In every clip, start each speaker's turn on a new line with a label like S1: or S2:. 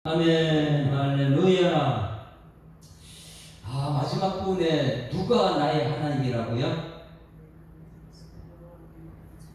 S1: 아멘, 할렐루야. 마지막 부분에 누가 나의 하나님이라고요?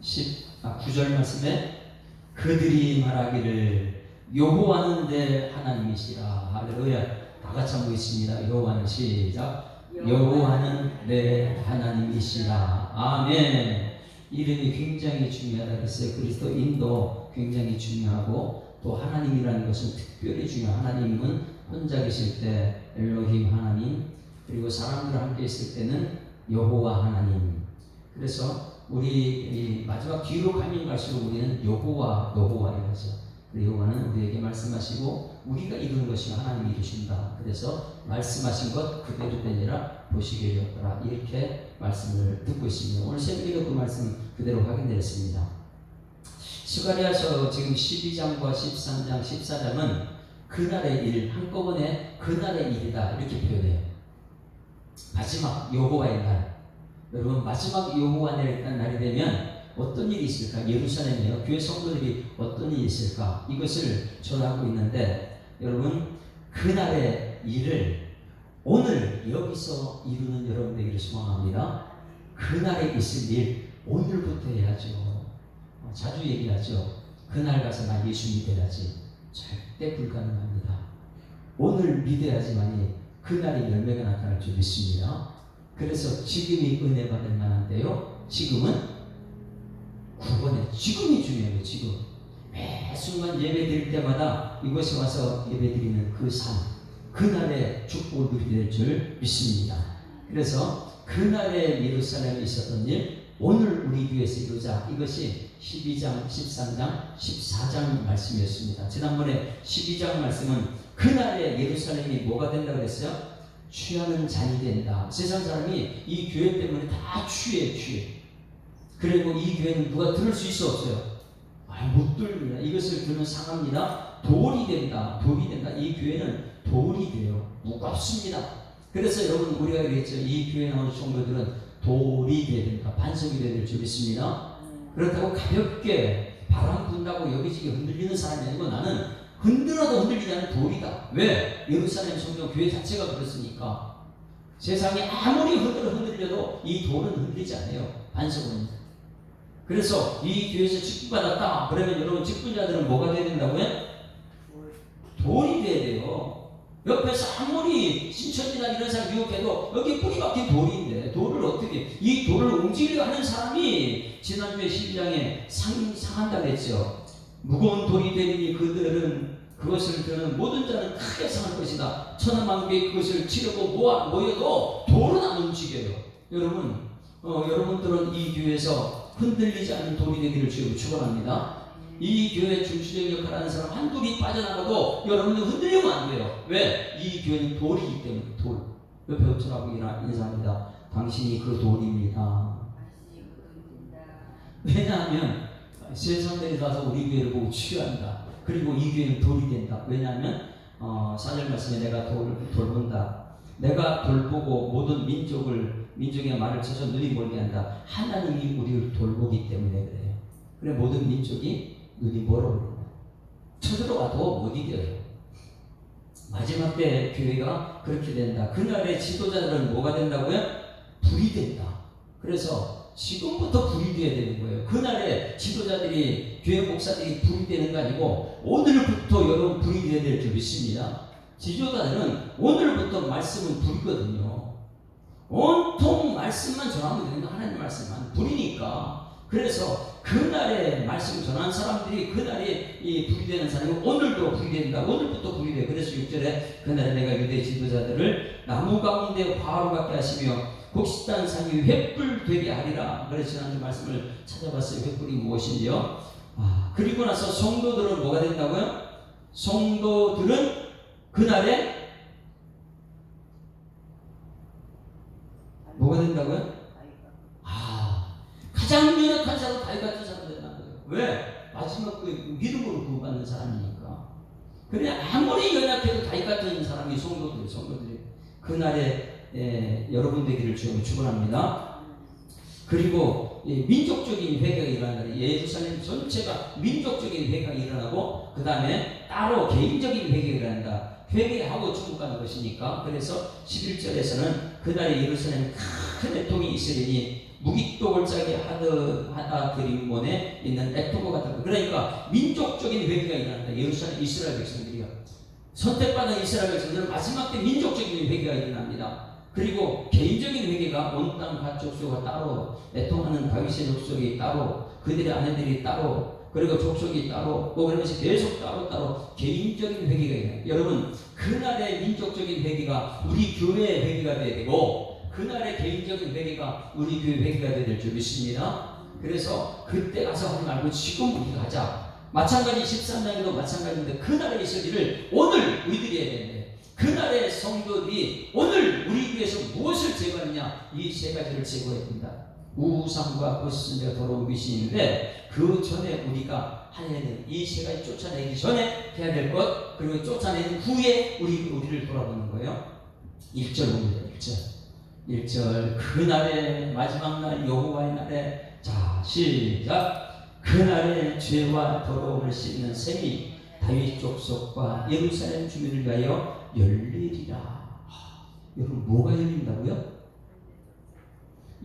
S1: 9절 말씀에 그들이 말하기를 여호와는 내 하나님이시라. 할렐루야. 다 같이 한번 보겠습니다. 여호와는 시작. 여호와는 내 하나님이시라. 아멘. 이름이 굉장히 중요하다 그랬어요. 그리스도인도 굉장히 중요하고 또 하나님이라는 것은 특별히 중요해요. 하나님은 혼자 계실 때 엘로힘 하나님, 그리고 사람들과 함께 있을 때는 여호와 하나님. 그래서 우리 마지막 뒤로 가면 갈수록 우리는 여호와 이러죠. 여호와는 우리에게 말씀하시고 우리가 이루는 것이 하나님이 이루신다. 그래서 말씀하신 것 그대로 되니라 보시기를 였더라. 이렇게 말씀을 듣고 있습니다. 오늘 새벽에도 그 말씀 그대로 확인되었습니다. 스가랴서 지금 12장과 13장, 14장은 그날의 일, 한꺼번에 그날의 일이다 이렇게 표현해요. 마지막 여호와의 날. 여러분, 마지막 여호와의 날이 되면 어떤 일이 있을까? 예루살렘이요, 교회 성도들이 어떤 일이 있을까? 이것을 전하고 있는데, 여러분, 그날의 일을 오늘 여기서 이루는 여러분 되기를 소망합니다. 그날에 있을 일 오늘부터 해야죠. 자주 얘기하죠. 그날 가서 나 예수 믿어야지. 절대 불가능합니다. 오늘 믿어야지만이 그날의 열매가 나타날 줄 믿습니다. 그래서 지금이 은혜 받을 만한데요, 지금은 구원의 지금이 중요해요. 지금 매 순간 예배 드릴 때마다 이곳에 와서 예배 드리는 그 삶, 그날의 축복을 누리게 될 줄 믿습니다. 그래서 그날의 예루살렘에 있었던 일 오늘 우리 교회에서 이루자. 이것이 12장, 13장, 14장 말씀이었습니다. 지난번에 12장 말씀은 그날의 예루살렘이 뭐가 된다고 그랬어요? 취하는 잔이 된다. 세상 사람이 이 교회 때문에 다 취해. 그리고 이 교회는 누가 들을 수 있어 없어요? 못 들립니다. 이것을 들으면 상합니다. 돌이 된다. 이 교회는 돌이 돼요. 무겁습니다. 그래서 여러분, 우리가 그랬죠. 이 교회 나오는 성도들은 돌이 되야 된다. 반석이 되야 될 줄 믿습니다. 그렇다고 가볍게 바람 분다고 여기저기 흔들리는 사람이 아니고 나는 흔들어도 흔들리지 않는 돌이다. 왜? 예루살렘 성경 교회 자체가 그렇으니까. 세상에 아무리 흔들려도 이 돌은 흔들리지 않아요. 반석은. 그래서 이 교회에서 직분받았다 그러면 여러분, 직분자들은 뭐가 돼야 된다고요? 돌이 돼야 돼요. 옆에서 아무리 신천지나 이런 사람 유혹해도 여기 뿌리 박힌 돌인데, 돌을 어떻게, 이 돌을 움직이려 하는 사람이 지난주에 12장에 상한다고 했죠. 무거운 돌이 되니 그들은 그것을 드는 모든 자는 크게 상할 것이다. 천하만국에 그것을 치려고 모여도 돌은 안 움직여요. 여러분, 여러분들은 이 교회에서 흔들리지 않는 돌이 되기를 주여 축원합니다. 이 교회 중추적 역할을 하는 사람 한둘이 빠져나가도 여러분은 흔들리면 안 돼요. 왜? 이 교회는 돌이기 때문에. 돌. 옆에 어쩌라고 인사합니다. 당신이 그 돌입니다. 왜냐하면 세상들이 가서 우리 교회를 보고 취한다. 그리고 이 교회는 돌이 된다. 왜냐하면 4절 말씀에 내가 돌 본다. 내가 돌 보고 모든 민족의 말을 쳐서 눈이 멀게 한다. 하나님이 우리를 돌보기 때문에 그래요. 그래 모든 민족이 눈이 멀어버립니다. 쳐들어가도 못 이겨요. 마지막 때 교회가 그렇게 된다. 그날의 지도자들은 뭐가 된다고요? 불이 된다. 그래서 지금부터 불이 되어야 되는 거예요. 그날의 지도자들이, 교회 목사들이 불이 되는 거 아니고 오늘부터 여러분 불이 되어야 될 줄 믿습니다. 지도자들은 오늘부터 말씀은 불이거든요. 온통 말씀만 전하면 되는 거, 하나님 말씀만. 불이니까. 그래서 그날에 말씀 전한 사람들이 그날에 이 불이 되는 사람이 오늘도 불이 된다. 오늘부터 불이 돼. 그래서 6절에 그날에 내가 유대 지도자들을 나무 가운데 화로 갖게 하시며 곡식단 산 위 횃불 되게 하리라. 그래서 지난주 말씀을 찾아봤어요. 횃불이 무엇인지요? 그리고 나서 성도들은 뭐가 된다고요? 성도들은 그날에 뭐가 된다고요? 가장 연약한 사람, 다윗 같은 사람 된다는 거예요. 왜? 마지막 그 믿음으로 구원받는 사람이니까. 그래 아무리 연약해도 다윗 같은 사람이 성도들이 그날에 여러분 되기를 축원합니다. 그리고 민족적인 회개가 일어나는, 예루살렘 전체가 민족적인 회개가 일어나고 그 다음에 따로 개인적인 회개를 한다. 회개하고 천국 가는 것이니까. 그래서 11절에서는 그날에 예루살렘에 큰 애통이 있으리니 무기도 골짜기 하다 그림몬에 있는 애통과 같은 것. 그러니까 민족적인 회개가 일어난다. 예루살렘 이스라엘 백성들이요. 선택받은 이스라엘 백성들은 마지막 때 민족적인 회개가 일어납니다. 그리고 개인적인 회개가 온 땅 각 족속가 따로, 애통하는 다윗의 족속이 따로, 그들의 아내들이 따로, 그리고 족속이 따로, 그러면서 계속 따로 개인적인 회개가 있어요. 여러분, 그날의 민족적인 회개가 우리 교회의 회개가 되어야 되고, 그날의 개인적인 회개가 우리 교회 회개가 되어야 될 줄 믿습니다. 그래서 그때 가서 하지 말고 지금 우리가 하자. 마찬가지 13장에도 마찬가지인데 그날의 있을 일을 오늘 우리들이 해야 되는데, 그날의 성도들이 오늘 우리 교회에서 무엇을 제거하느냐, 이 세 가지를 제거해야 된다. 우상과 거짓선과 더러운 미신인데, 그 전에 우리가 해야 되는 이 세 가지 쫓아내기 전에 해야 될 것, 그리고 쫓아내는 후에 우리를 돌아보는 거예요. 1절 봅니다. 1절 그날의 마지막 날, 여호와의 날에, 자 시작. 그날의 죄와 더러움을 씻는 셈이 다윗 족속과 예루살렘 주민을 위하여 열리리라. 여러분, 뭐가 열린다고요?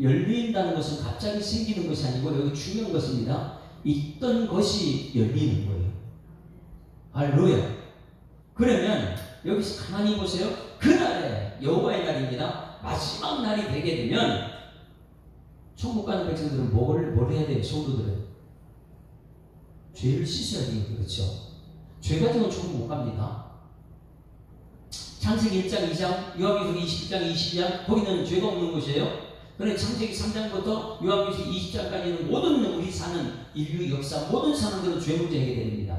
S1: 열린다는 것은 갑자기 생기는 것이 아니고, 여기 중요한 것입니다. 있던 것이 열리는 거예요. 할렐루야. 그러면 여기서 가만히 보세요. 그날에, 여호와의 날입니다. 마지막 날이 되게 되면 천국 가는 백성들은 뭘 해야 돼요? 성도들은 죄를 씻어야 돼요. 그렇죠? 죄 가지고는 천국 못 갑니다. 창세기 1장, 2장, 요한계시록 20장, 22장, 거기는 죄가 없는 곳이에요. 그런데 창세기 3장부터 요한계시록 20장까지는 모든 우리 사는 인류 역사, 모든 사람들은 죄 문제 해결됩니다.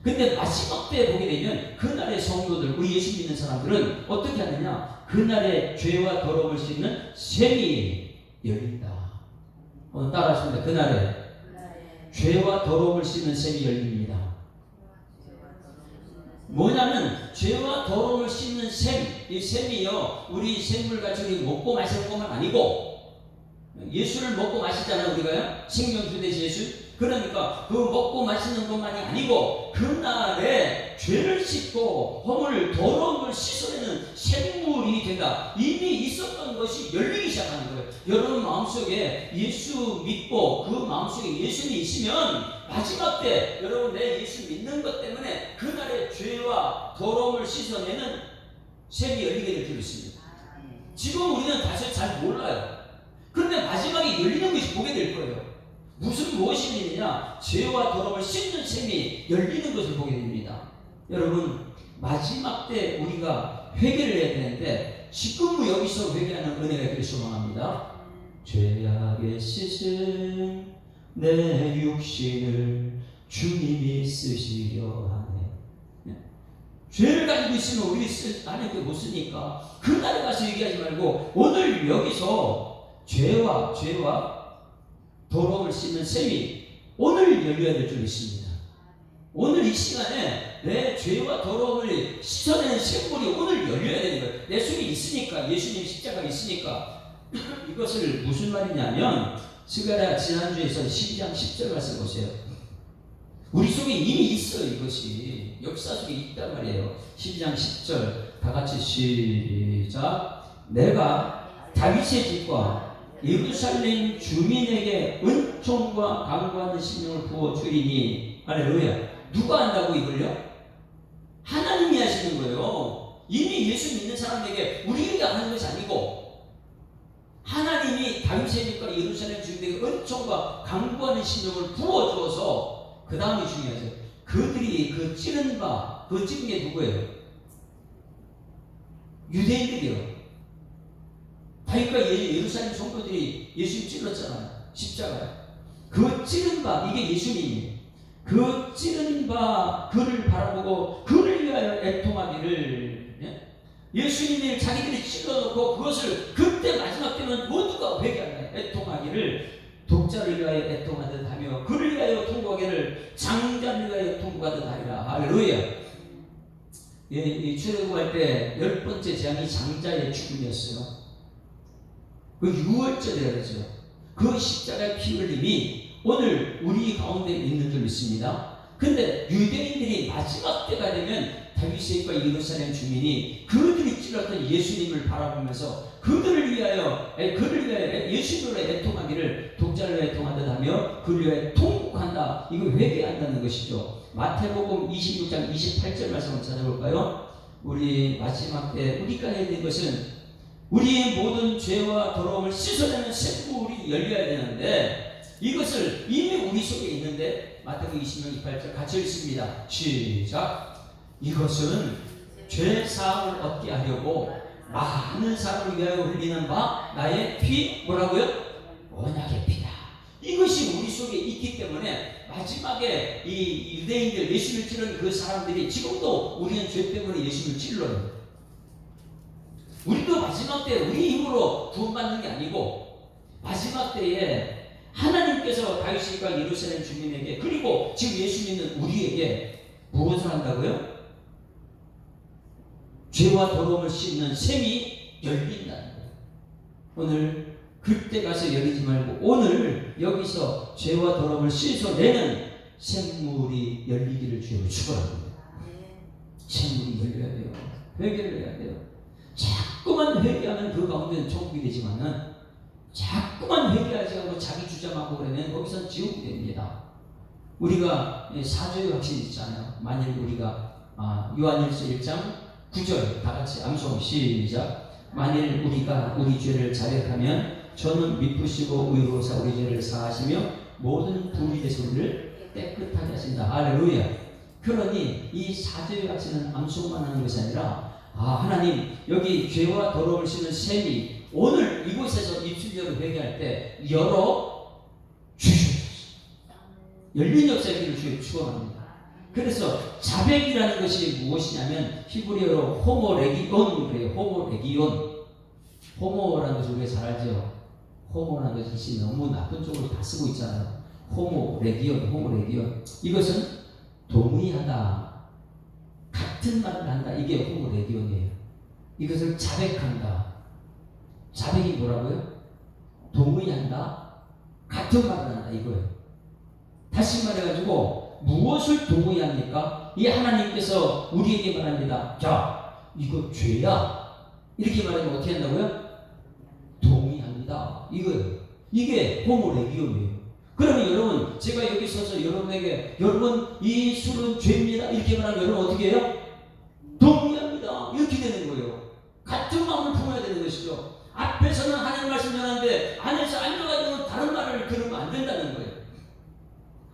S1: 근데 마지막 때 보게 되면 그날의 성도들, 우리 예수 믿는 사람들은 어떻게 하느냐? 그날의 죄와 더러움을 씻는 셈이 열린다. 오늘 따라하십니다. 그날에 죄와 더러움을 씻는 셈이 열립니다. 뭐냐면 죄와 더러움을 씻는 셈, 이 셈이요, 우리 샘물같이 우리 먹고 마시는 것만 아니고, 예수를 먹고 마시잖아요. 우리가요, 생명수 되신 예수. 그러니까 그 먹고 마시는 것만이 아니고, 그날에 죄를 씻고 허물 더러움을 씻어내는 샘물이 된다. 이미 있었던 것이 열리기 시작하는 거예요. 여러분 마음속에 예수 믿고 그 마음속에 예수님이 있으면 마지막 때 여러분 내 예수 믿는 것 때문에 그날의 죄와 더러움을 씻어내는 샘이 열리게 될 줄 믿습니다. 지금 우리는 다시 잘 몰라요. 그런데 마지막에 열리는 것이 보게 될 거예요. 무엇이 열리느냐? 죄와 더러움을 씻는 셈이 열리는 것을 보게 됩니다. 여러분, 마지막 때 우리가 회개를 해야 되는데, 지금 여기서 회개하는 은혜가 있기를 소망합니다. 죄악에 씻은 내 육신을 주님이 쓰시려 하네. 죄를 가지고 있으면 우리 하나님께 못 쓰니까 그날에 가서 얘기하지 말고, 오늘 여기서 죄와 더러움을 씻는 셈이 오늘 열려야 될 줄 믿습니다. 오늘 이 시간에 내 죄와 더러움을 씻어내는 샘물이 오늘 열려야 되는 거예요. 내 손이 있으니까, 예수님 십자가가 있으니까. 이것을 무슨 말이냐면, 스가랴 지난주에서 12장 10절 말씀 보세요. 우리 속에 이미 있어요. 이것이 역사 속에 있단 말이에요. 12장 10절 다 같이 시작. 내가 다윗의 집과 예루살렘 주민에게 은총과 강구하는 심령을 부어주리니. 할렐루야. 누가 한다고 이걸요? 하나님이 하시는 거예요. 이미 예수 믿는 사람에게 우리가 하는 것이 아니고, 하나님이 다윗의 집과 예루살렘 주민에게 은총과 강구하는 심령을 부어주어서, 그 다음이 중요하죠. 그들이 그 찌른 바, 그 찌른 게 누구예요? 유대인들이요. 다윗과 예루살렘 성도들이 예수님 찔렀잖아요. 십자가에. 그 찌른 바, 이게 예수님이에요. 그 찌른 바, 그를 바라보고 그를 위하여 애통하기를, 예수님이 자기들이 찔러놓고 그것을 그때 마지막 때는 모두가 회개한다. 애통하기를, 독자를 위하여 애통하듯 하며 그를 위하여 통곡하기를 장자를 위하여 통곡하듯 하리라. 할렐루야. 출애굽할 때 10번째 재앙이 장자의 죽음이었어요. 그 6월절이라 그러죠. 그 십자가의 피 흘림이 오늘 우리 가운데 있는 줄 믿습니다. 근데 유대인들이 마지막 때가 되면 다윗과 예루살렘 주민이 그들이 찔렀던 예수님을 바라보면서 그를 위하여 예수님으로 애통하기를 독자로 애통하듯 하며 그를 위하여 통곡한다. 이거 회개한다는 것이죠. 마태복음 26장 28절 말씀을 찾아볼까요? 우리 마지막 때 우리가 해야 되는 것은 우리의 모든 죄와 더러움을 씻어내는 샘물이 열려야 되는데 이것을 이미 우리 속에 있는데 마태복음 26장 28절 같이 읽습니다. 시작. 이것은 죄 사함을 얻게 하려고 많은 사람을 위하여 흘리는 바 나의 피 뭐라고요? 언약의 피다. 이것이 우리 속에 있기 때문에 마지막에 이 유대인들 예수를 찌른 그 사람들이 지금도 우리는 죄 때문에 예수를 찔러요. 우리도 마지막 때 우리 힘으로 구원받는 게 아니고 마지막 때에 하나님께서 다윗과 예루살렘 주민에게 그리고 지금 예수 믿는 우리에게 무엇을 한다고요? 죄와 더러움을 씻는 샘이 열린다는 거예요. 오늘 그때 가서 열리지 말고 오늘 여기서 죄와 더러움을 씻어내는 샘물이 열리기를 주여 축원합니다. 샘물이 열려야 돼요. 회개를 해야 돼요. 자꾸만 회개하면 그 가운데는 천국이 되지만은 자꾸만 회개하지 않고 자기 주장하고 그러면 거기선 지옥이 됩니다. 우리가 사죄의 확신이 있잖아요. 만일 우리가 요한일서 1장 9절 다 같이 암송 시작. 만일 우리가 우리 죄를 자백하면 저는 미쁘시고 의로우사 우리 죄를 사하시며 모든 불의의 소리를 깨끗하게 하신다. 할렐루야. 그러니 이 사죄의 확신은 암송만 하는 것이 아니라 하나님 여기 죄와 더러움을 씻는 샘이 오늘 이곳에서 입술적으로 회개할 때 열어 주시옵소서. 열린 역사의 길을 주여 축원합니다. 그래서 자백이라는 것이 무엇이냐면 히브리어로 호모레기온 그래요. 호모레기온. 호모라는 것을 우리가 잘 알죠. 호모라는 것이 너무 나쁜 쪽으로 다 쓰고 있잖아요. 호모레기온. 이것은 동의하다, 같은 말을 한다. 이게 호모레기온이에요. 이것을 자백한다. 자백이 뭐라고요? 동의한다, 같은 말을 한다 이거예요. 다시 말해가지고 무엇을 동의합니까? 이 하나님께서 우리에게 말합니다. 자, 이거 죄야. 이렇게 말하면 어떻게 한다고요? 동의합니다. 이거예요. 이게 호모레기온이에요. 그러면 여러분, 제가 여기 서서 여러분에게 여러분 이 술은 죄입니다. 이렇게 말하면 여러분 어떻게 해요? 동의합니다. 이렇게 되는 거예요. 같은 마음을 품어야 되는 것이죠. 앞에서는 하나님 말씀 전하는데 안에서 앉아가지고 다른 말을 들으면 안 된다는 거예요.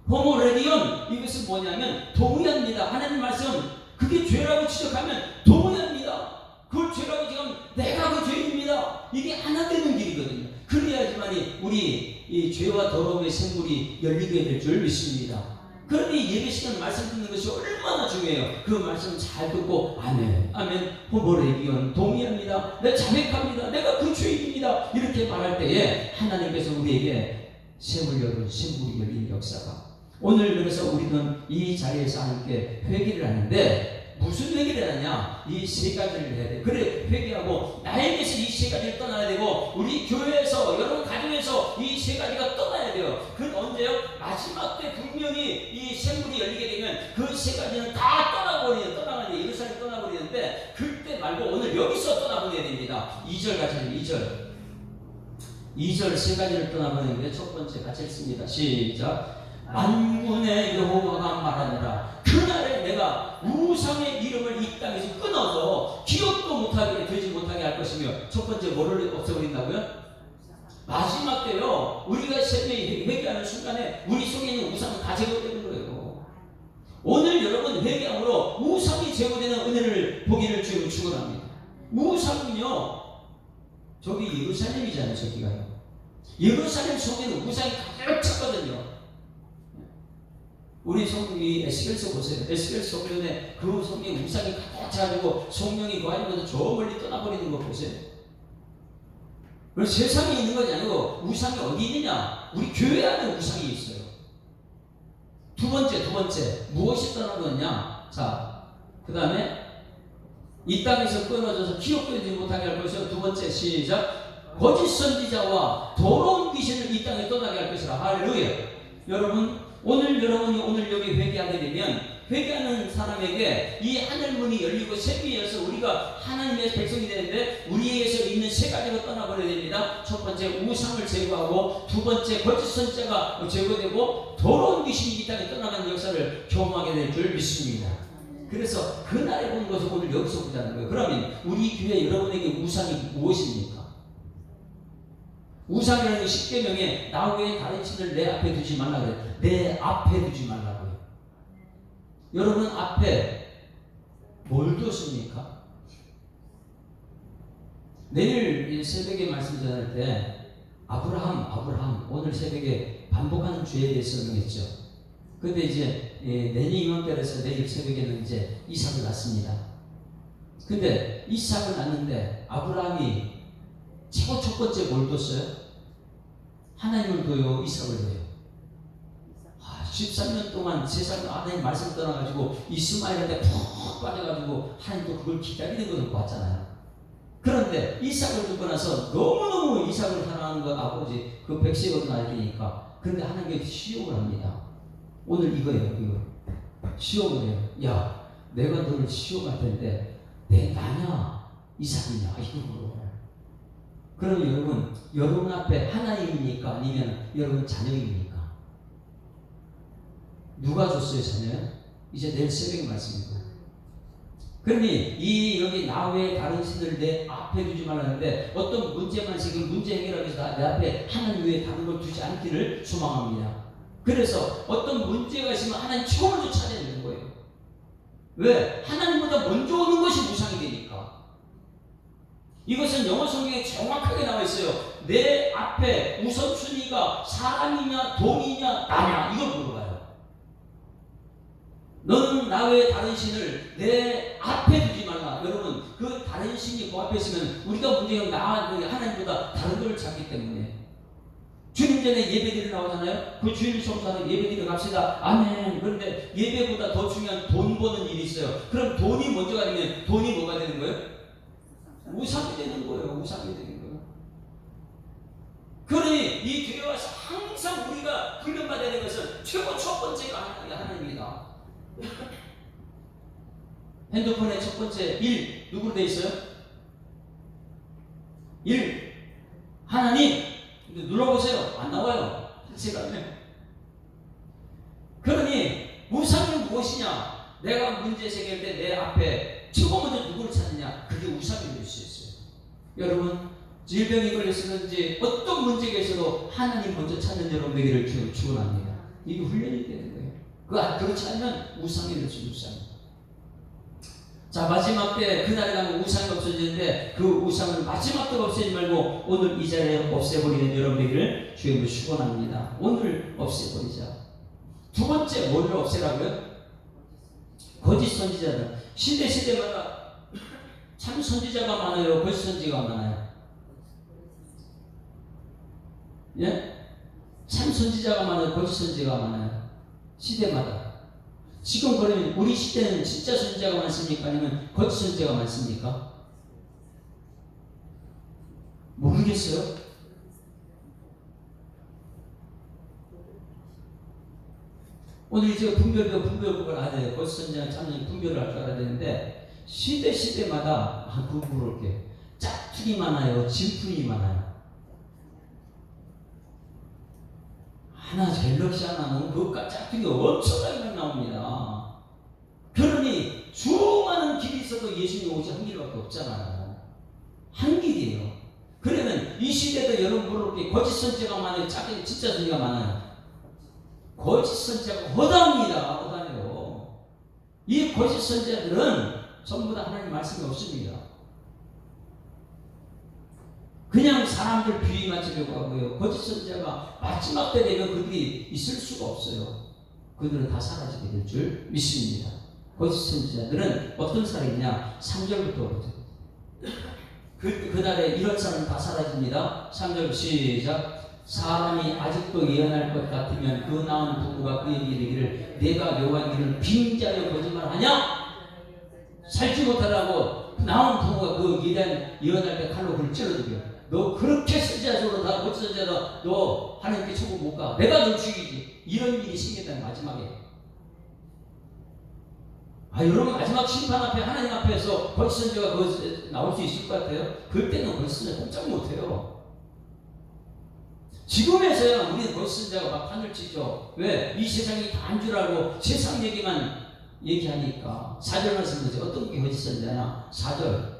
S1: 호모레기온 이것은 뭐냐면 동의합니다. 하나님 말씀 그게 죄라고 지적하면 동의합니다. 그걸 죄라고 지금 내가 그 죄입니다. 이게 하나 되는 길이거든요. 그래야지만이 우리 이 죄와 더러움의 샘물이 열리게 될 줄 믿습니다. 그러니 예배 시간 말씀 듣는 것이 얼마나 중요해요. 그 말씀 잘 듣고 아멘 호모레기온 동의합니다. 내가 자백합니다. 내가 그 죄인입니다. 이렇게 말할 때에 하나님께서 우리에게 샘물이 열린 역사가 오늘 그래서 우리는 이 자리에서 함께 회개를 하는데 무슨 회개를 하냐? 이 세 가지를 해야 돼. 그래 회개하고 나에게서 이 세 가지를 떠나야 되고 우리 교회에서 여러분 가정에서 이 세 가지가 떠나야 돼요. 그건 언제요? 마지막 때 분명히 이 샘물이 열리게 되면 그 세 가지는 다 떠나버리는 예루살렘 떠나버리는데 그때 말고 오늘 여기서 떠나보내야 됩니다. 2절 같이 2절 세 가지를 떠나보내는데 첫 번째 같이 읽습니다. 시작. 만군의 여호와가 말하느라 그날에 내가 우상의 이름을 이 땅에서 끊어서 기억도 못하게 되지 못하게 할 것이며 첫 번째 뭐를 없애버린다고요? 마지막 때요 우리가 회개하는 순간에 우리 속에 있는 우상은 다 제거되는 거예요. 오늘 여러분 회개함으로 우상이 제거되는 은혜를 보기를 주여 축원합니다. 우상은요 저기 예루살렘이잖아요. 저기가요 예루살렘 속에는 우상이 가득 찼거든요. 우리 성경이 에스겔서 보세요. 에스겔서 보면 그 성경에 우상이 가득 차가지고 성령이 그 안에서 저 멀리 떠나버리는 거 보세요. 그래서 세상에 있는 것이 아니고 우상이 어디 있느냐? 우리 교회 안에 우상이 있어요. 두 번째 무엇이 떠나버렸냐? 자, 그 다음에 이 땅에서 끊어져서 기억도 되지 못하게 할 것이요. 두 번째 시작. 거짓 선지자와 더러운 귀신을 이 땅에 떠나게 할 것이라. 할렐루야. 여러분 오늘 여러분이 오늘 여기 회개하게 되면 회개하는 사람에게 이 하늘문이 열리고 샘이 열려서 우리가 하나님의 백성이 되는데 우리에게서 있는 세 가지가 떠나버려야 됩니다. 첫 번째 우상을 제거하고, 두 번째 거짓 선지자가 제거되고, 더러운 귀신이 이 땅에 떠나가는 역사를 경험하게 될 줄 믿습니다. 그래서 그날에 본 것을 오늘 여기서 보자는 거예요. 그러면 우리 교회 여러분에게 우상이 무엇입니까? 우상이라는 게 십계명에 나 외에 다른 신을 내 앞에 두지 말라 그래요. 내 앞에 두지 말라고요. 여러분 앞에 뭘 뒀습니까? 내일 새벽에 말씀 전할 때 아브라함 오늘 새벽에 반복하는 주에 대해서 설명했죠. 근데 이제 내년 이맘때라서 내일 새벽에는 이제 이삭을 낳습니다. 근데 이삭을 낳는데 아브라함이 최고 첫 번째 뭘 뒀어요? 하나님을 둬요, 이삭을 둬요? 13년 동안 세상 하나님 말씀 떠나가지고 이스마엘한테 푹 빠져가지고 하나님도 그걸 기다리는 것을 봤잖아요. 그런데 이삭을 두고 나서 너무너무 이삭을 사랑하는 것 아버지 그 백세거든 알기니까. 그런데 하나님께 시험을 합니다. 오늘 이거예요. 시험을 해요. 야, 내가 너를 시험할 텐데 내 나냐 이삭이냐 이거 물어봐요. 그럼 여러분 앞에 하나님입니까? 아니면 여러분 자녀입니까? 누가 줬어요, 자녀요? 이제 내일 새벽에 말씀입니다. 그러니 여기 나 외에 다른 신을 내 앞에 두지 말라는데 어떤 문제만 지금 문제 해결하기 위해서 내 앞에 하나님 외에 다른 걸 두지 않기를 소망합니다. 그래서 어떤 문제가 있으면 하나님 최고 먼저 찾아야 되는 거예요. 왜? 하나님보다 먼저 오는 것이 우상이 되니까. 이것은 영어 성경에 정확하게 나와 있어요. 내 앞에 우선순위가 사람이냐 돈이냐 나냐 이걸 물어봐요. 너는 나 외에 다른 신을 내 앞에 두지 말라. 여러분 그 다른 신이 그 앞에 있으면 우리가 문제가 나 하나님보다 다른 걸 찾기 때문에 주님 전에 예배드리러 나오잖아요. 그 주일 성사는 예배드리러 갑시다. 아멘. 그런데 예배보다 더 중요한 돈 버는 일이 있어요. 그럼 돈이 먼저가 되면 돈이 뭐가 되는 거예요? 우상이 되는 거예요. 우상이 되는 거예요. 그러니 이 교회 와서 항상 우리가 훈련받아야 되는 것은 최고 첫 번째가 하나님이다. 핸드폰의 첫 번째 1 누구로 돼 있어요? 1 하나님. 눌러보세요. 안 나와요. 제가 그러니 우상이 무엇이냐? 내가 문제 생길 때 내 앞에 최고 먼저 누구를 찾느냐? 그게 우상이 될 수 있어요. 여러분 질병이 걸렸든지 어떤 문제가 있어도 하나님 먼저 찾는 여러분 되기를 축원합니다. 이게 훈련이 되는 거예요. 그렇지 않으면 우상이 될 수 있어요. 자, 마지막 때 그날에 가면 우상이 없어지는데 그 우상을 마지막 때 없애지 말고 오늘 이 자리에 없애버리는 여러분 되기를 주님으로 축원합니다. 오늘 없애버리자. 두 번째 뭐를 없애라고요? 거짓 선지자들. 시대마다 참 선지자가 많아요, 거짓 선지자가 많아요? 예? 참 선지자가 많아요, 거짓 선지자가 많아요? 시대마다. 지금 그러면 우리 시대는 진짜 선지자가 많습니까? 아니면 거짓 선지자가 많습니까? 모르겠어요. 오늘 이제 분별을 알아야 돼요. 거짓 선지자는 참 분별을 할 줄 알아야 되는데 시대마다 그렇게 짝퉁이 많아요, 진품이 많아요. 하나 갤럭시 하나 놓으면 그 짝퉁이 엄청나게 나옵니다. 그러니 수많은 길이 있어도 예수님이 오직 한 길밖에 없잖아요. 한 길이에요. 그러면 이 시대도 여러분 그렇게 거짓 선지자가 많아요, 진짜 선지자가 많아요? 거짓 선지자가 허다해요. 이 거짓 선지자들은 전부 다 하나님 말씀이 없습니다. 그냥 사람들 비위 맞추려고 하고요. 거짓 선지자가 마지막 때 되면 그들이 있을 수가 없어요. 그들은 다 사라지게 될 줄 믿습니다. 거짓 선지자들은 어떤 사람이냐? 3절부터 보죠. 그날에 이런 사람은 다 사라집니다. 3절 시작. 사람이 아직도 예언할 것 같으면 그 낳은 부부가 그에게 이르기를 내가 여호와의 이름을 빙자하여 거짓말하냐? 살지 못하라고 낳은 부부가 그 예언할 때 칼로 그를 찔러 죽여. 너 그렇게 선지자적으로 다 거짓 선지자다. 너 하나님께 천국 못 가. 내가 널 죽이지. 이런 일이 생겼다는 마지막에. 여러분 마지막 심판 앞에 하나님 앞에서 거짓 선지자가 나올 수 있을 것 같아요? 그때는 거짓 선지자 꼼짝 못해요. 지금에서야 우리는 거짓 선지자가 막 판을 치죠. 왜? 이 세상이 다 한 줄 알고 세상 얘기만 얘기하니까. 4절 말씀 보세요. 어떤 게 거짓 선지자냐? 4절.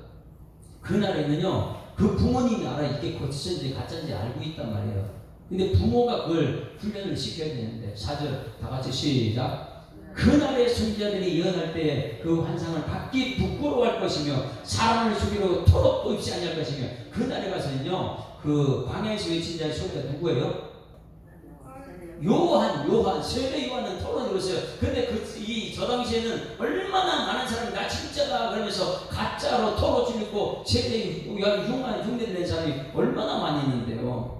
S1: 그날에는요, 그 부모님이 알아. 이게 거짓 선지자 가짜인지 알고 있단 말이에요. 근데 부모가 그걸 훈련을 시켜야 되는데. 4절 다 같이 시작. 그날의 선지자들이 예언할 때 그 환상을 받기 부끄러워할 것이며 사람을 죽이려 토록도 입지 아니할 것이며, 그날에 가서는요 그 광야에서 외친 자의 소리가 누구예요? 요한 세례 요한은 토론을 했어요. 근데 저 당시에는 얼마나 많은 사람이 나 진짜다 그러면서 가짜로 토로 줄이고 세례 요한 흉내를 낸 사람이 얼마나 많이 있는데요.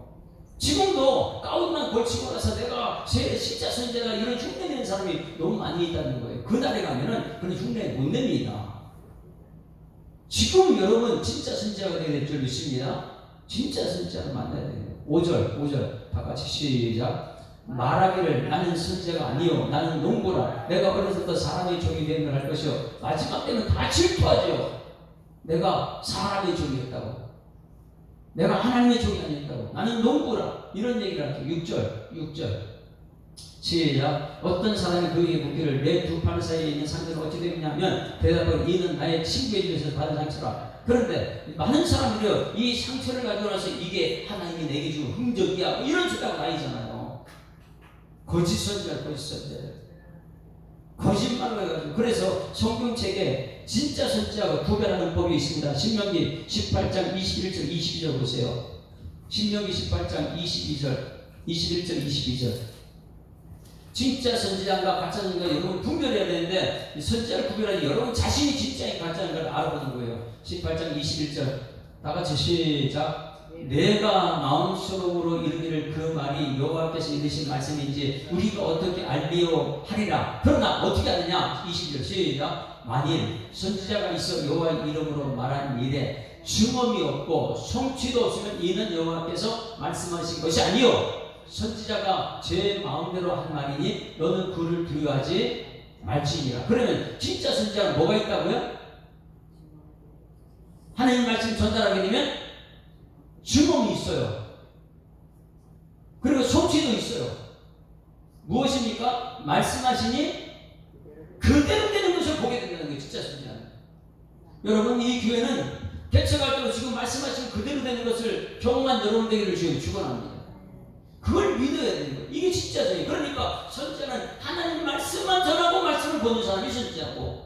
S1: 지금도 가운만 걸치고 나서 내가 진짜 선지자다 이런 흉내 내는 사람이 너무 많이 있다는 거예요. 그날에 가면은 그런 흉내 못 냅니다. 지금 여러분 진짜 선지자가 되게 될 줄 믿습니다. 진짜 선지자를 만나야 돼요. 5절 다 같이 시작. 말하기를 나는 선지자가 아니요 나는 농부라. 내가 어려서부터 사람의 종이 된 걸 할 것이요 마지막 때는 다 질투하죠. 내가 사람의 종이었다고, 내가 하나님의 종이 아니었다고, 나는 농부라, 이런 얘기를 할게요. 6절 시작. 어떤 사람이 그에게 묻기를 내 두 팔 사이에 있는 상처는 어찌 되느냐면 대답하기를 이는 나의 친구의 집에서 받은 상처라. 그런데 많은 사람들이 이 상처를 가지고 나서 이게 하나님이 내게 준 흔적이야 이런 소리하고 다니잖아요. 거짓 선지자, 거짓말로 해가지고. 그래서 성경책에 진짜 선지자가 구별하는 법이 있습니다. 신명기 18장 21절 22절 보세요. 신명기 18장 21절 22절. 진짜 선지자인가 가짜 선지자인가 여러분 분별해야 되는데, 선지자를 구별하기 여러분 자신이 진짜인 가짜인 걸 알아보는 거예요. 18장 21절 다 같이 시작. 내가 마음속으로 이르기를 그 말이 여호와께서 이르신 말씀인지 우리가 어떻게 알리오 하리라. 그러나 어떻게 하느냐? 20절 시작. 만일 선지자가 있어 여호와 이름으로 말한 일에 증언이 없고 성취도 없으면 이는 여호와께서 말씀하신 것이 아니요 선지자가 제 마음대로 한 말이니 너는 그를 두려워하지 말지니라. 그러면 진짜 선지자는 뭐가 있다고요? 하나님 말씀 전달하게 되면 증언이 있어요. 그리고 성취도 있어요. 무엇입니까? 말씀하시니 그대로 되는 것을 보게 된다는 게 진짜 선지자는. 여러분 이 교회는 개척할 때도 지금 말씀하신 그대로 되는 것을 경험한 여러분 되기를 주님 축원합니다. 그걸 믿어야 되는 거예요. 이게 진짜죠. 그러니까 선지자는 하나님 말씀만 전하고 말씀을 보는 사람이 선지자고,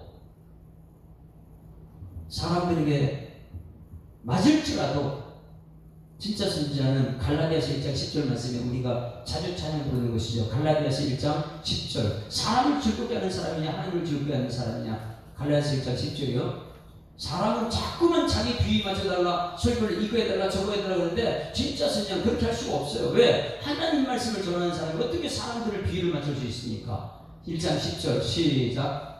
S1: 사람들에게 맞을지라도 진짜 선지자는 갈라디아서 1장 10절 말씀에 우리가 자주 찬양 부르는 것이죠. 갈라디아서 1장 10절. 사람을 즐겁게 하는 사람이냐 하나님을 즐겁게 하는 사람이냐. 갈라디아서 1장 10절이요. 사람은 자꾸만 자기 비위 맞춰달라, 설교를 이거 해달라 저거 해달라 그러는데 진짜 선지자는 그렇게 할 수가 없어요. 왜? 하나님 말씀을 전하는 사람이 어떻게 사람들을 비위를 맞출 수 있습니까? 1장 10절 시작.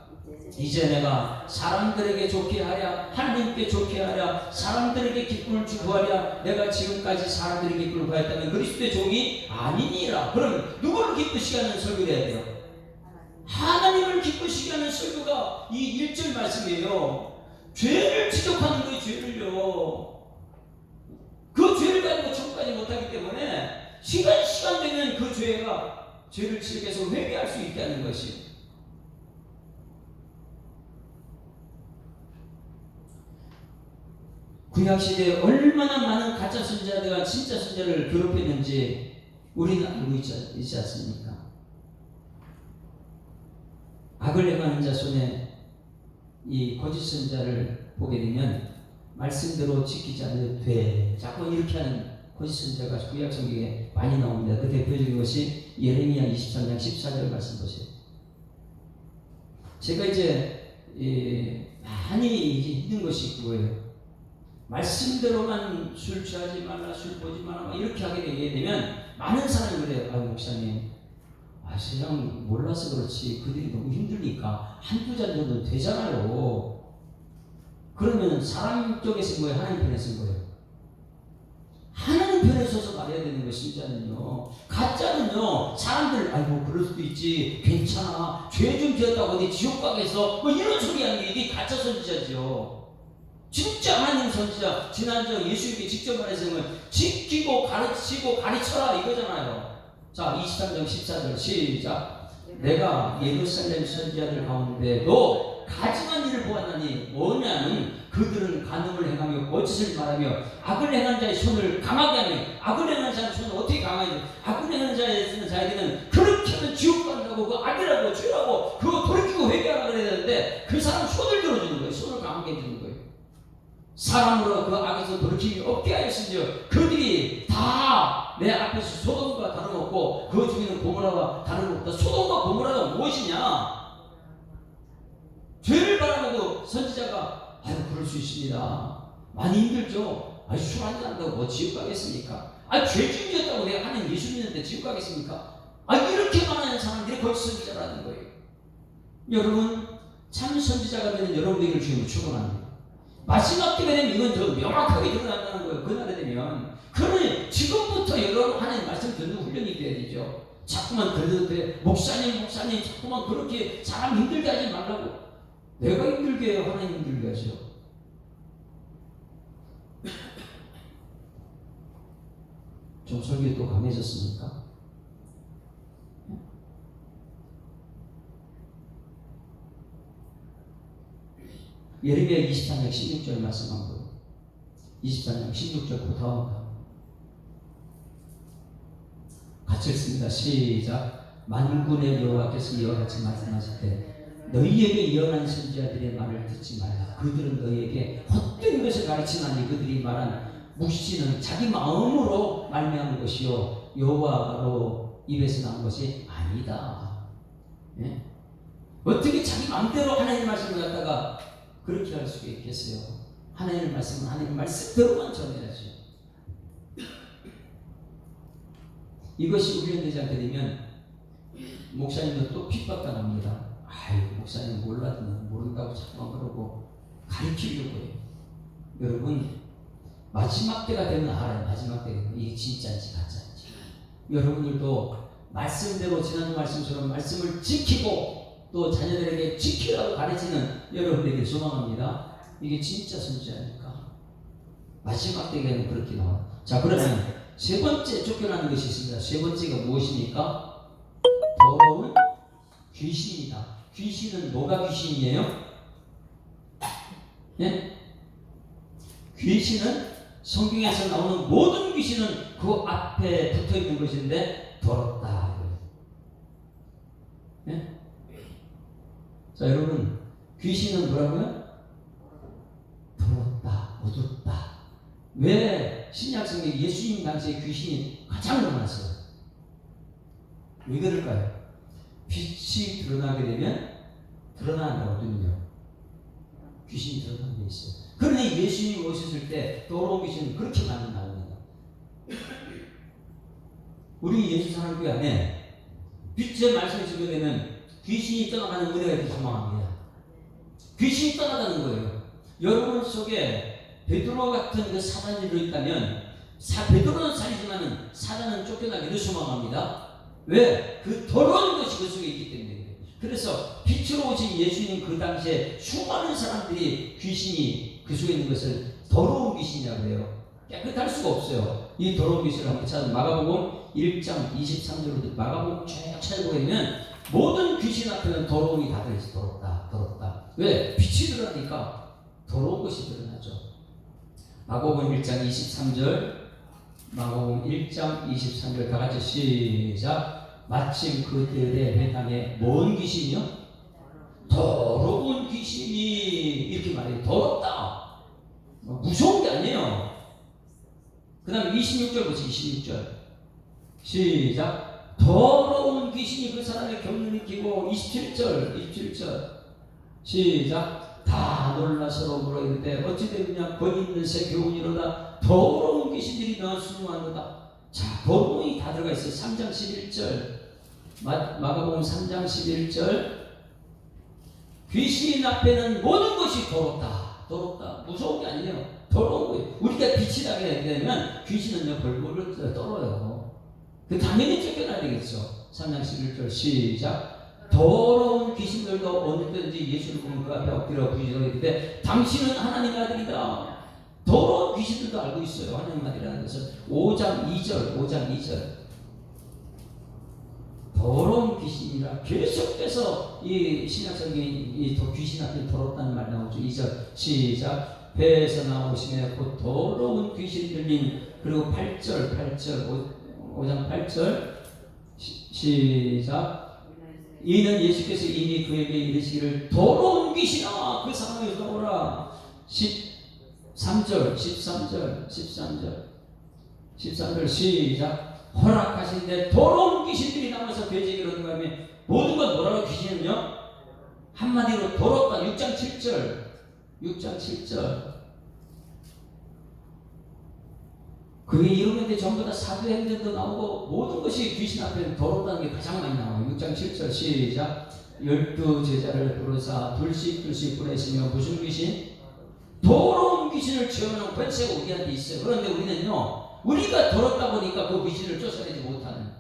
S1: 이제 내가 사람들에게 좋게 하랴 하나님께 좋게 하랴 사람들에게 기쁨을 주고하랴 내가 지금까지 사람들에게 기쁨을 구하였다면 그리스도의 종이 아니니라. 그럼 누구를 기쁘시게 하는 설교를 해야 돼요? 하나님을 기쁘시게 하는 설교가 이 1절 말씀이에요. 죄를 지적하는 거예요. 죄를요. 그 죄를 가지고 천국까지 못하기 때문에 시간 되면 그 죄를 지적해서 회개할 수 있게 하는 것이에요. 구약시대에 얼마나 많은 가짜 선지자들과 진짜 선지자를 괴롭혔는지 우리는 알고 있지 않습니까? 악을 행하는 자 손에 이 거짓 선지자를 보게 되면 말씀대로 지키지 않아도 돼. 자꾸 이렇게 하는 거짓 선지자가 구약 성경에 많이 나옵니다. 그 대표적인 것이 예레미야 23장 14절 말씀 보세요. 제가 이제 많이 있는 것이 그거예요. 말씀대로만 술 취하지 말라, 술 보지 말라 이렇게 하게 되면 많은 사람이 그래요. 목사님, 세상 몰라서 그렇지 그들이 너무 힘드니까 한두 잔 정도 되잖아요. 그러면 사람 쪽에 쓴 거예요? 하나님 편에 쓴 거예요? 하나님 편에 서서 말해야 되는 거 진짜는요. 가짜는요, 사람들 아이고 그럴 수도 있지, 괜찮아, 죄 좀 지었다고 어디 지옥 가겠어, 뭐 이런 소리 하는 게 이게 가짜 선지자죠. 진짜 하나님 선지자, 지난주 예수님께 직접 말했으면 지키고 가르치고 가르쳐라 이거잖아요. 자, 23장 14절 시작. 내가 예루살렘 선지자들 가운데도 가증한 일을 보았나니 뭐냐는 그들은 간음을 행하며 거짓을 말하며 악을 행한 자의 손을 강하게 하며, 악을 행한 자의 손을 어떻게 강하게 하며, 악을 행한 자에게는 그렇게 하면 지옥 간다고, 그 악이라고 죄라고 그거 돌이키고 회개하라 그래야 되는데 그 사람 손을 들어주는 거예요. 손을 강하게 해주는 거예요. 사람으로 그 악에서 돌이킴이 없게 하였으며 그들이 다 내 앞에서 소돔과 다름없고 그 중에는 고모라와 다름없다. 소돔과 고모라가 무엇이냐? 죄를 바라보고 선지자가 아유 그럴 수 있습니다. 많이 힘들죠. 아유 술 한잔 한다고 뭐 지옥 가겠습니까? 아유 죄 중이었다고 내가 하는 예수 믿는데 지옥 가겠습니까? 아유 이렇게 많은 사람들이 거짓 선지자라는 거예요. 여러분 참 선지자가 되는 여러분에게 주님을 축원합니다. 마지막 때가 되면 이건 더 명확하게 드러난다는 거예요. 그날에 되면. 그러니 지금부터 여러분 하나님 말씀 듣는 훈련이 돼야 되죠. 자꾸만 들려도 돼. 목사님 자꾸만 그렇게 사람 힘들게 하지 말라고. 내가 힘들게 해요? 하나님 힘들게 하죠. 좀 설교 또 강해졌습니까? 예레미야 23장 16절 말씀 한번 24장 16절부터 같이 읽습니다. 시작. 만군의 여호와께서 이와 같이 말씀하실 때 너희에게 예언한 선지자들의 말을 듣지 말라. 그들은 너희에게 헛된 것을 가르치나니 그들이 말한 묵시는 자기 마음으로 말미암은 것이요 여호와로 입에서 나온 것이 아니다. 예? 어떻게 자기 마음대로 하나님 말씀을 갖다가 그렇게 할 수가 있겠어요? 하나님의 말씀은 하나님의 말씀대로만 전해야죠. 이것이 훈련되지 않게 되면 목사님도 또 핍박당합니다. 아이고 목사님 모른다고 자꾸만 그러고 가르치려고 해요. 여러분 마지막 때가 되면 알아요. 마지막 때가 되면 이게 진짜인지 가짜인지. 여러분들도 말씀대로 지난주 말씀처럼 말씀을 지키고 또 자녀들에게 지키라고 가르치는 여러분에게 소망합니다. 이게 진짜 선지자니까. 마지막 때에는 그렇게 나와요. 자, 그러면 세 번째 쫓겨나는 것이 있습니다. 세 번째가 무엇입니까? 더러운 귀신이다. 귀신은 뭐가 귀신이에요? 네? 귀신은 성경에서 나오는 모든 귀신은 그 앞에 붙어 있는 것인데 더럽다. 네? 자, 여러분, 귀신은 뭐라고요? 더럽다, 어둡다. 왜 신약성경에 예수님 당시에 귀신이 가장 많았어요? 왜 그럴까요? 빛이 드러나게 되면 드러나는 어둠이요. 귀신이 드러나는 게 있어요. 그러니 예수님이 오셨을 때 더러운 귀신은 그렇게 많이 나옵니다. 우리 예수 사랑교회 안에 빛의 말씀이 적용되면 귀신이 떠나가는 은혜가 이렇게 소망합니다. 귀신이 떠나가는 거예요. 여러분 속에 베드로 같은 그 사단이 들어있다면 베드로는 살이지만 사단은 쫓겨나기를 소망합니다. 왜? 그 더러운 것이 그 속에 있기 때문에. 그래서 빛으로 오신 예수님 그 당시에 수많은 사람들이 귀신이 그 속에 있는 것을 더러운 귀신이라고 해요. 깨끗할 수가 없어요. 이 더러운 귀신을 한번 찾아서 마가복음 1장 23절부터 마가복음 쭉 찾아보면 모든 귀신 앞에는 더러움이 다 들어있어. 더럽다, 더럽다. 왜? 빛이 드러나니까 더러운 것이 드러나죠. 마가복음 1장 23절, 마가복음 1장 23절 다 같이 시작. 마침 그들의 회당에 뭔 귀신이요? 더러운 귀신이 이렇게 말해요. 더럽다. 무서운 게 아니에요. 그 다음에 26절 보세요. 26절 시작. 더러운 귀신이 그 사람의 경륜을 끼고 27절 시작. 다 놀라서로 물어이르되 어찌 되느냐 거기 있는 새 교훈이로다. 더러운 귀신들이 너와 순응하노다. 자, 더러움이 다 들어가 있어요. 3장 11절 마가복음 3장 11절 귀신 앞에는 모든 것이 더럽다. 더럽다. 무서운 게 아니에요. 더러운 거예요. 우리가 빛이 나게 되면 귀신은요 벌벌을 떨어요. 그 당연히 쫓겨나야 되겠죠. 3장 11절 시작. 더러운 귀신들도 어느든지 예수를 보면 그 앞에 엎드려 부르짖으되 당신은 하나님의 아들이다. 더러운 귀신들도 알고 있어요. 하나님 아들이라는 것은 5장 2절 더러운 귀신이라 계속해서 이 신약성경이 귀신 앞에 더럽다는 말 나오죠. 2절 시작. 배에서 나오시네 곧 더러운 귀신 들린. 그리고 8절 5장 8절 시작. 이는 예수께서 이미 그에게 이르시기를 더러운 귀신아 그 상황에서 나오라. 13절 시작. 허락하신데 더러운 귀신들이 남아서 돼지에게로 들어가면 모든 건 뭐라고 귀신은요? 한마디로 더럽다. 6장 7절 그게 이루는데 전부 다 사도행전도 나오고 모든 것이 귀신 앞에는 더럽다는 게 가장 많이 나와요. 6장 7절 시작. 12 제자를 부르사 둘씩 보내시며 무슨 귀신? 더러운 귀신을 취하는 권세가 우리한테 있어요. 그런데 우리는요 우리가 더럽다 보니까 그 귀신을 쫓아내지 못하는.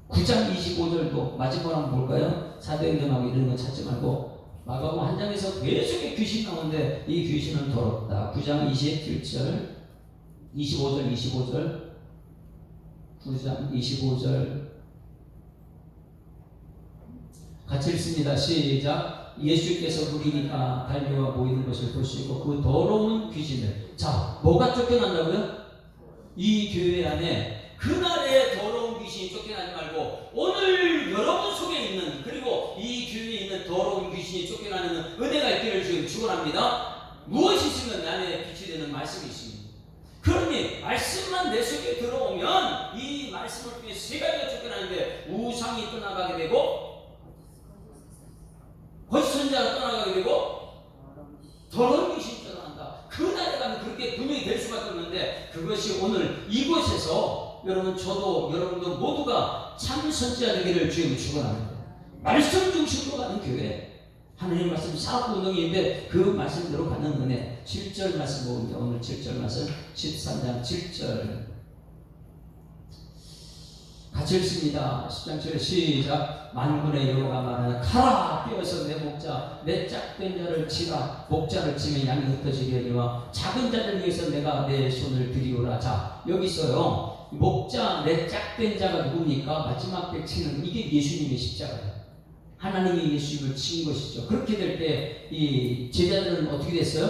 S1: 9장 25절도 마지막으로 한번 볼까요? 사도행전하고 이런 거 찾지 말고 마가복음 한 장에서 계속 귀신 나오는데 이 귀신은 더럽다. 9장 27절 25절 9장 25절 같이 읽습니다. 시작. 예수께서 무리가 달려와 모이는 것을 보시고 그 더러운 귀신을. 자, 뭐가 쫓겨난다고요? 이 교회 안에 그날의 더러운 귀신이 쫓겨나지 말고 오늘 여러분 속에 있는, 그리고 이 교회에 있는 더러운 귀신이 쫓겨나는 은혜가 있기를 지금 축원합니다. 무엇이 있으면 내 안에 빛이 되는 말씀이 있습니다. 그러니 말씀만 내 속에 들어오면 이 말씀을 통해 세 가지가 쫓겨나는데 우상이 떠나가게 되고 거짓 선지자가 떠나가게 되고 더러운 귀신이 떠나간다. 그날에 가면 그렇게 분명히 될 수밖에 없는데 그것이 오늘 이곳에서 여러분, 저도 여러분도 모두가 참 선지자 되기를 주님을 축원합니다. 말씀 중심으로 가는 교회, 하나님 말씀 사업운동인데 그 말씀대로 가는 은혜. 7절 말씀 보면 오늘 7절 말씀 13장 7절 같이 읽습니다. 10장 7절 시작. 만군의 여호와가 말하는 가라 뛰어서 내 목자 내 짝된 자를 치라. 목자를 치면 양이 흩어지려니와 작은 자를 위해서 내가 내 손을 들이오라. 자, 여기서요 목자 내 짝된 자가 누굽니까? 마지막 때 치는 이게 예수님의 십자가예요. 하나님이 예수님을 친 것이죠. 그렇게 될 때 이 제자들은 어떻게 됐어요?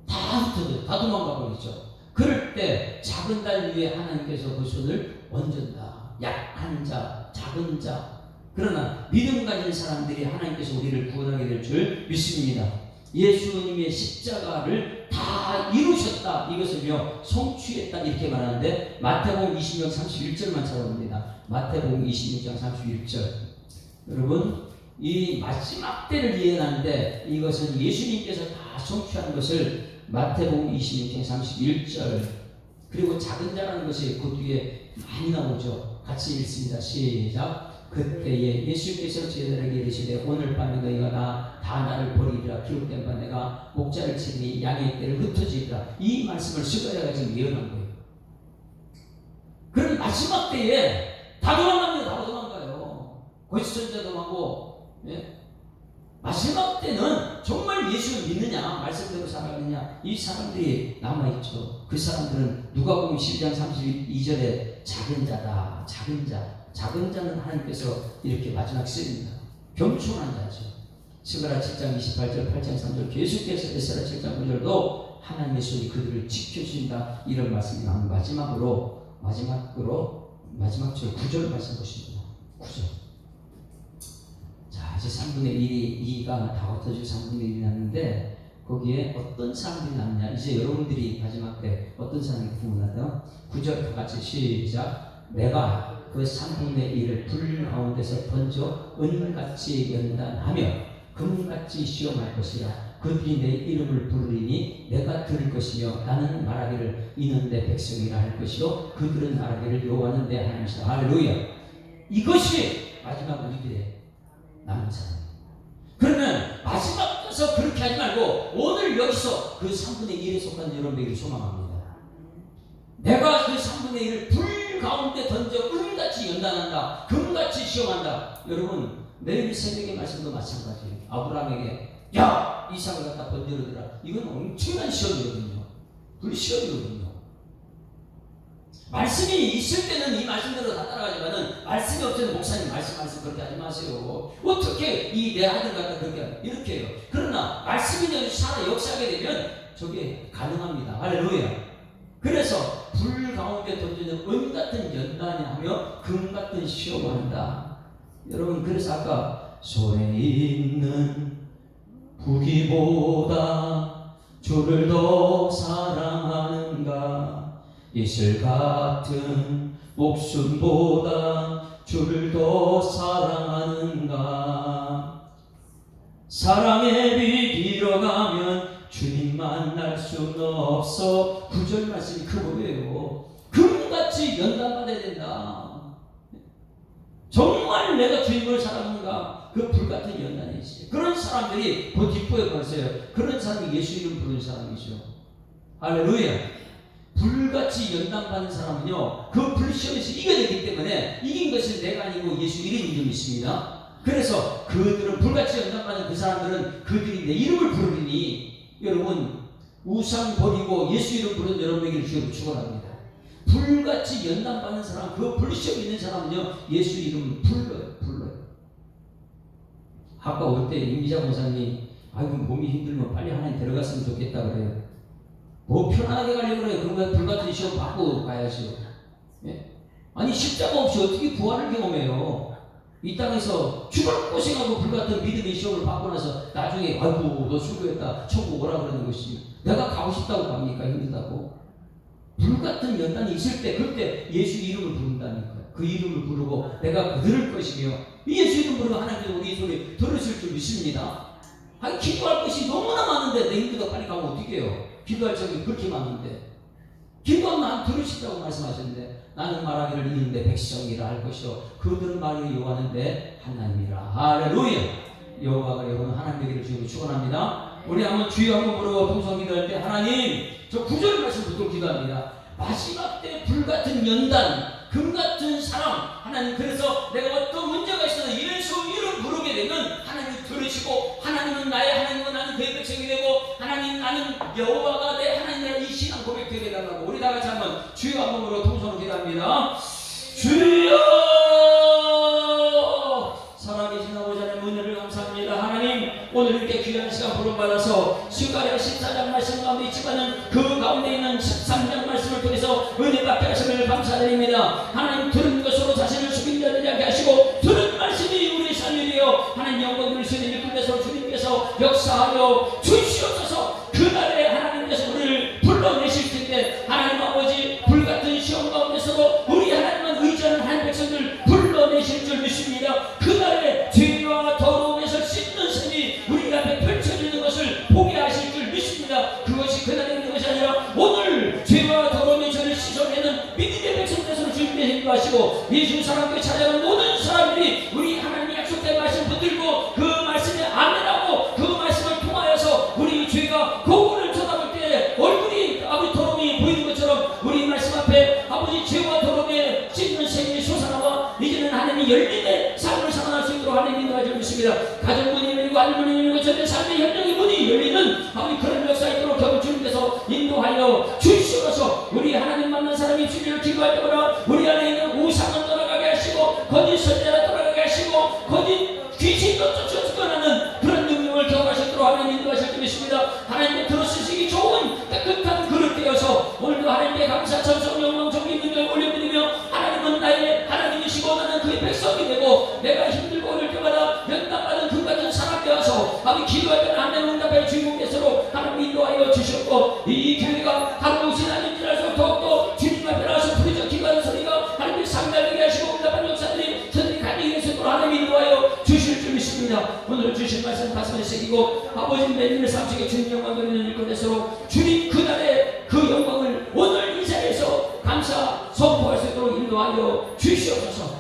S1: 다 흩어져요. 다 도망가 버리죠. 그럴 때 작은 달 위에 하나님께서 그 손을 얹은다. 약한 자, 작은 자. 그러나 믿음 가진 사람들이 하나님께서 우리를 구원하게 될 줄 믿습니다. 예수님의 십자가를 다 이루셨다. 이것을요 성취했다 이렇게 말하는데 마태복음 26장 31절만 찾아봅니다. 마태복음 26장 31절. 여러분, 이 마지막 때를 예언하는데 이것은 예수님께서 다 성취한 것을 마태복음 26장 31절. 그리고 작은 자라는 것이 그 뒤에 많이 나오죠. 같이 읽습니다. 시작. 그때에 예수께서 제자들에게 이르시되 오늘 밤에 너희가 다 나를 버리리라. 기록된 바 내가 목자를 치니 양의 떼를 흩어지리라. 이 말씀을 스가랴가 지금 예언한 거예요. 그럼 마지막 때에 다 도망갑니다. 다 도망가요. 거짓 선지자 도망가고. 예? 마지막 때는 정말 예수를 믿느냐, 말씀대로 살아가느냐, 이 사람들이 남아있죠. 그 사람들은 누가복음 12장 32절에 작은 자다. 작은 자. 작은 자는 하나님께서 이렇게 마지막 쓰입니다. 겸손한 자죠. 스가랴 7장 28절 8장 3절 계속해서 에스라 7장 9절도 하나님의 손이 그들을 지켜주신다. 이런 말씀이 나오는 마지막 절 9절 말씀 보십니다. 9절. 자, 이제 3분의 1이 2가 다 흩어지고 3분의 1이 났는데 거기에 어떤 사람들이 남냐. 이제 여러분들이 마지막 때 어떤 사람이 구원하다. 9절 다 같이 시작. 내가 그 3분의 1을 불 가운데서 던져 은같이 연단하며 금같이 시험할 것이라. 그들이 내 이름을 부르리니 내가 들을 것이며 나는 말하기를 이는 내 백성이라 할 것이요 그들은 말하기를 여호와는 내 하나님이시라. 할렐루야. 이것이 마지막 우리들의 남은 사람. 그러면 마지막 가서 그렇게 하지 말고 오늘 여기서 그 3분의 1에 속한 여러분에게 소망합니다. 내가 그 3분의 1을 불 가운데 던져 은같이 연단한다, 금같이 시험한다. 여러분 내일 새벽의 말씀도 마찬가지예요. 아브라함에게 야 이삭을 갖다 번제로드라. 이건 엄청난 시험이거든요. 불시험이거든요. 말씀이 있을 때는 이 말씀대로 다 따라가지만은 말씀이 없을 때 목사님 말씀 그렇게 하지 마세요. 어떻게 이 내 아들 갖다 그렇게 이렇게 해요. 그러나 말씀이 살아 역사하게 되면 저게 가능합니다. 할렐루야. 그래서 불 가운데 던지는 은 같은 연단이 하며 금 같은 시험을 한다. 여러분 그래서 아까 손에 있는 부귀보다 주를 더 사랑하는가, 이슬 같은 목숨보다 주를 더 사랑하는가. 사랑의 빛 잃어가면 주님 만날 수는 없어. 구절 말씀이 그거예요. 금같이 연단받아야 된다. 정말 내가 주님을 사랑하는가, 그 불같은 연단이 있어요. 그런 사람들이 그 뒷부에 걸었어요. 그런 사람이 예수 이름 부르는 사람이죠. 할렐루야. 불같이 연단받는 사람은요, 그 불시험에서 이겨내기 때문에 이긴 것은 내가 아니고 예수 이름이 좀 있습니다. 그래서 그들은 불같이 연단받는 그 사람들은 그들이 내 이름을 부르니, 여러분 우상 버리고 예수 이름 부르는 여러분에게 주여 축원합니다. 불같이 연단받는 사람, 그 불시험 있는 사람은요 예수 이름 불러요. 아까 올 때 임기자 목사님 아이고 몸이 힘들면 빨리 하나님 데려갔으면 좋겠다 그래요. 뭐 편안하게 가려고 그래요. 그러면 불같은 시험 받고 가야죠. 예? 아니 십자가 없이 어떻게 부활을 경험해요. 이 땅에서 죽을 고생하고 불같은 믿음의 시험을 받고 나서 나중에 아이고 너 수고했다 천국 오라 그러는 것이 내가 가고 싶다고 갑니까? 힘들다고. 불같은 연단이 있을 때 그때 예수 이름을 부른다니까요. 그 이름을 부르고 내가 그들을 것이며 예수 이름 부르고 하나님께서 우리 소리 들으실 줄 믿습니다. 아니 기도할 것이 너무나 많은데 내 힘들다 빨리 가면 어떻게 해요? 기도할 적이 그렇게 많은데 기도하면 들으시라고 말씀하셨는데 나는 말하기를 이는데 백성이라 할 것이요 그들은 말을 요하는데 하나님이라. 할렐루야. 여호와가 여러분 하나님에게 주시고 축원합니다. 우리 한번 주여 한번 부르고 동성 기도할 때 하나님 저 구절 말씀 붙들고 기도합니다. 마지막 때 불같은 연단 금같은 사랑 하나님, 그래서 내가 어떤 문제가 있어도 예수 이름 부르게 되면 하나님 들으시고 하나님은 나의 하나님은 나는 그의 백성이 되고 하나님 나는 여호와가 내 하나님이라 이 신앙 고백되게 해달라고 우리 다같이 한번 주여 한 번으로 통성으로 기도합니다. 주여 살아계신 아버지 하나님 은혜를 감사합니다. 하나님 오늘 이렇게 귀한 시간 부름받아서 스가랴 14장 말씀 가운데 있지만은 그 가운데 있는 13장 말씀을 통해서 은혜 받게 하심을 감사드립니다. 하나님 들은 것으로 자신을 숙인 자들이 하게 하시고 들은 말씀이 우리의 삶이되어 하나님 영광 누리시는 일꾼에서 주님께서 역사하여 주시옵소서. 그날에 하나님께서 우리를 불러내실 텐데 하나님 아버지 불같은 시험 가운데서도 우리 하나님만 의지하는 하나님 백성들 불러내실 줄 믿습니다. 그날에 죄와 더러움에서 씻는 셈이 우리 앞에 펼쳐지는 것을 보게 하실 줄 믿습니다. 그것이 그날에 있는 것이 아니라 오늘 죄와 더러움의 죄를 씻어내는 믿음의 백성들에서 주님께 인도하시고 예수 사랑교회 찾아가는 모든 사람들이 우리 하나님의 약속된 말씀 붙들고 그 말씀에 아멘하고 그 말씀을 통하여서 우리 죄가 거울을 쳐다볼 때 얼굴이 아버지 더러움이 보이는 것처럼 우리 말씀 앞에 아버지 죄와 더러움에 씻는 셈이 솟아나와 이제는 하나님이 열림의 삶을 살아날 수 있도록 하나님 인도하여 주십니다. 가정문이 열리고 알문이 열리고 저의 삶의 현장의 문이 열리는 아버지 그런 역사 있도록 겨우 주님께서 인도하여 주시옵소서. 우리 하나님 만난 사람이 주님을 기도할 때마다 우리 안에 있는 우상은 떠나가게 하시고 거짓 선자를 떠나가게 하시고 거짓 귀신도 쫓아주거나는 그런 능력을 경험하시도록 하나님 인도하실 줄 믿습니다. 하나님의 들어쓰시기 좋은 깨끗한 그릇 되어서 오늘도 하나님께 감사 찬송 영광 존귀 능력을 올려드리며 하나님은 나의 하나님이시고 나는 그의 백성이 되고 내가 힘들고 어릴 때마다 연단받은 그 같은 사람 되어서 아버지 기도할 때는 하나님 응답의 주인공께서로 하나님 인도하여 주셨고 이 교회가 하루 지나는 지날수록 더욱더 주님 앞에 나와서 부르짖어 기도하는 소리가 하나님의 상달되게 하시고 응답하는 역사들이 저들이 가능히 되도록 하나님 인도하여 주실 줄 믿습니다. 오늘 주신 말씀 가슴에 새기고 아버지 매일의 삶 속에 주님 영광 드리는 일꾼에서로 주님 그날의 그 영광을 오늘 이 자리에서 감사 선포할 수 있도록 인도하여 주시옵소서.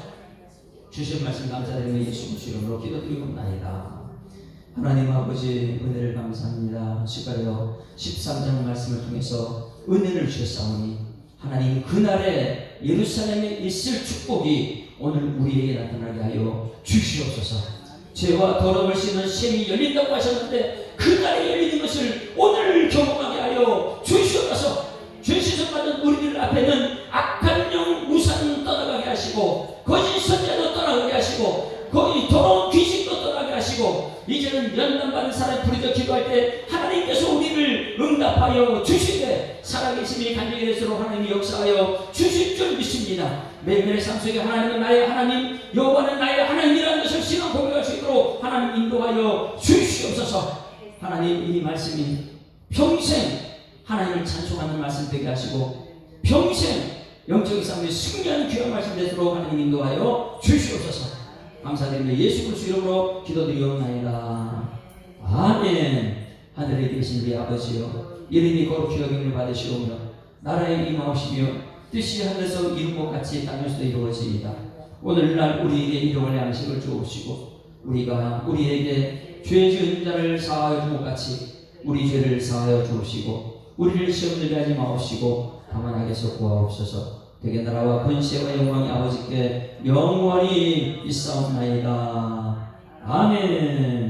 S1: 주신 말씀 감사드리며 예수 이름으로 기도드리옵나이다. 하나님 아버지 은혜를 감사합니다. 시가려 13장 말씀을 통해서 은혜를 주셨사오니 하나님 그날에 예루살렘에 있을 축복이 오늘 우리에게 나타나게 하여 주시옵소서. 죄와 더러움을 씻는 셈이 열린다고 하셨는데 그날에 열리는 것을 오늘 경험하게 하여 주시옵소서. 죄 씻음 받은 우리들 앞에는 악한 영 우상 떠나가게 하시고 거짓 선자도 떠나가게 하시고 거기 더러운 귀신도 떠나게 하시고 이제는 연단받은 사람 부르짖어 기도할 때 하나님께서 우리를 응답하여 주시되 살아계심이 간절히 될수록 하나님이 역사하여 주실 줄 믿습니다. 매일매일 삶 속에 하나님은 나의 하나님, 여호와는 나의 하나님이라는 것을 신앙 고백할 수 있도록 하나님 인도하여 주시옵소서. 하나님 이 말씀이 평생 하나님을 찬송하는 말씀 되게 하시고 평생 영적인 삶에 승리하는 귀한 말씀 되도록 하나님 인도하여 주시옵소서. 감사드리며 예수 그리스도 이름으로 기도드리옵나이다. 아멘. 하늘에 계신 우리 아버지여, 이름이 거룩히 여김을 받으시오며 나라에 임하오시며 뜻이 하늘에서 이룬 것 같이 땅에서도 이루어지이다. 오늘날 우리에게 일용할 양식을 주옵시고 우리가 우리에게 죄 지은 자를 사하여 준 것 같이 우리 죄를 사하여 주옵시고 우리를 시험 들게 하지 마옵시고 다만 악에서 구하옵소서. 되게 나라와 권세와 영광이 아버지께 영원히 있사옵나이다. 아멘.